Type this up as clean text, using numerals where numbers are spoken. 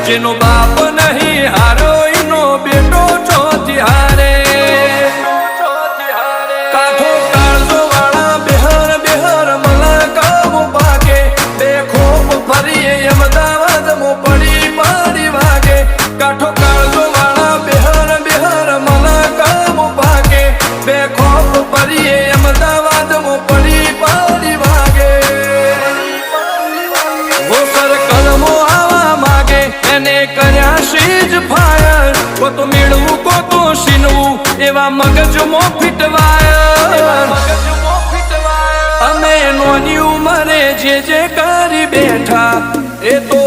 જેનો બાપ નહીં હારો એનો બેટો ચોથી હારે કાઠો કાળજો વાળા બેહર બેહર મલકામ ભાગે બે ખોપ ફરીએ અમદાવાદ મો પડી પડી વાગે કાઠો કાળજો વાળા બેહર બેહર મલકામ ભાગે બે ખોપ ફરીએ અમદાવાદ મો પડી પડી વાગે વો સર્કલમો આવા માગે એને કર્યા શીજ ફાયર કો તો મેળવું કો તો શીનવું એવા મગજમાં ફિટવાયર અમે નોની ઉંમરે જે કરી બેઠા એ તો